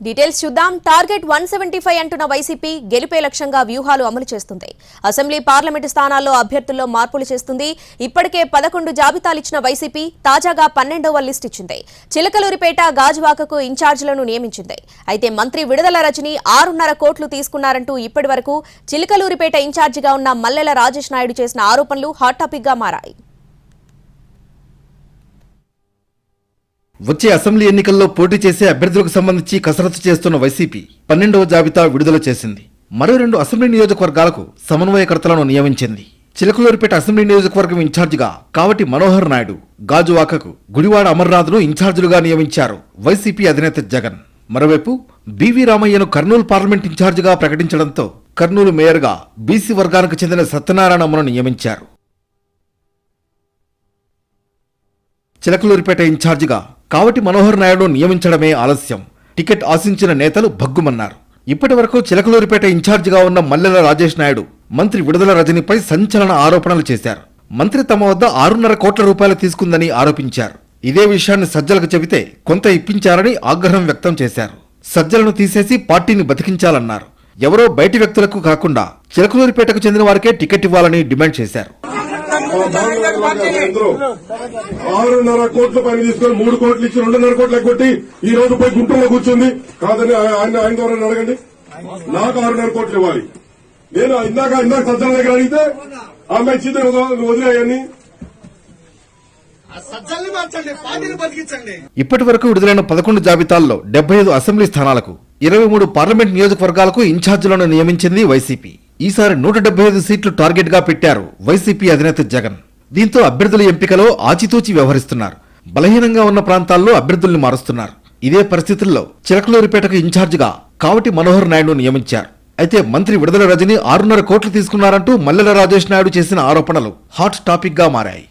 Details చూద్దాం. Target 175 అంటున్న YCP గెలుపే లక్ష్యంగా వ్యూహాలు అమలు చేస్తుంది. అసెంబ్లీ, పార్లమెంటు స్థానాల్లో అభ్యర్థుల్లో మార్పులు చేస్తుంది. ఇప్పటికే 11 జాబితాలు ఇచ్చిన వైసీపీ తాజాగా 12వ లిస్ట్ ఇచ్చింది. చిలకలూరిపేట, గాజువాకకు ఇన్ఛార్జీలను నియమించింది. అయితే మంత్రి విడుదల రజని 6.5 కోట్లు తీసుకున్నారంటూ ఇప్పటి వరకు చిలకలూరిపేట ఇన్ఛార్జిగా ఉన్న మల్లెల రాజేష్ నాయుడు చేసిన ఆరోపణలు హాట్ టాపిక్ గా మారాయి. వచ్చే అసెంబ్లీ ఎన్నికల్లో పోటీ చేసే అభ్యర్థులకు సంబంధించి కసరత్తు చేస్తున్న వైసీపీ 12వ జాబితా విడుదల చేసింది. మరో 2 అసెంబ్లీ నియోజకవర్గాలకు సమన్వయకర్తలను నియమించింది. చిలకలూరిపేట అసెంబ్లీ నియోజకవర్గం ఇన్ఛార్జిగా కావటి మనోహర్ నాయుడు, గాజువాకకు గుడివాడ అమర్నాథ్ను ఇన్ఛార్జీలుగా నియమించారు వైసీపీ అధినేత జగన్. మరోవైపు బివి రామయ్యను కర్నూలు పార్లమెంట్ ఇన్ఛార్జిగా ప్రకటించడంతో కర్నూలు మేయర్గా బీసీ వర్గానికి చెందిన సత్యనారాయణ అమ్మను నియమించారు. చిలకలూరిపేట ఇన్ఛార్జిగా కావటి మనోహర్ నాయుడు నియమించడమే ఆలస్యం. టికెట్ ఆశించిన నేతలు భగ్గుమన్నారు. ఇప్పటి వరకు చిలకలూరిపేట ఇన్ఛార్జిగా ఉన్న మల్లెల రాజేష్ నాయుడు మంత్రి విడుదల రజనిపై సంచలన ఆరోపణలు చేశారు. మంత్రి తమ వద్ద 6.5 కోట్ల రూపాయలు తీసుకుందని ఆరోపించారు. ఇదే విషయాన్ని సజ్జలకు చెబితే కొంత ఇప్పించారని ఆగ్రహం వ్యక్తం చేశారు. సజ్జలను తీసేసి పార్టీని బతికించాలన్నారు. ఎవరో బయటి వ్యక్తులకు కాకుండా చిలకలూరిపేటకు చెందిన వారికే టికెట్ ఇవ్వాలని డిమాండ్ చేశారు. 6.5 కోట్ల పని తీసుకొని 3 కోట్లు ఇచ్చి 2.5 కోట్లు ఎగ్గొట్టి ఈ రోజు పోయి గుంటూరులో కూర్చుంది. కాదని ఆయన ద్వారా అడగండి. నాకు 6.5 కోట్లు ఇవ్వాలి. నేను ఇందాక సజ్జల దగ్గర అడిగితే ఆమె ఇచ్చింది వదిలేయని. ఇప్పటి వరకు విడుదలైన 11 జాబితాల్లో 75 అసెంబ్లీ స్థానాలకు 23 పార్లమెంట్ నియోజకవర్గాలకు ఇన్ఛార్జీలను నియమించింది వైసీపీ. ఈసారి 175 సీట్లు టార్గెట్ గా పెట్టారు వైసీపీ అధినేత జగన్. దీంతో అభ్యర్థుల ఎంపికలో ఆచితూచి వ్యవహరిస్తున్నారు. బలహీనంగా ఉన్న ప్రాంతాల్లో అభ్యర్థుల్ని మారుస్తున్నారు. ఇదే పరిస్థితుల్లో చిలకలూరిపేటకు ఇన్ఛార్జిగా కావటి మనోహర్ నాయుడు నియమించారు. అయితే మంత్రి విడుదల రజని 6.5 కోట్లు తీసుకున్నారంటూ మల్లెల రాజేష్ నాయుడు చేసిన ఆరోపణలు హాట్ టాపిక్ గా మారాయి.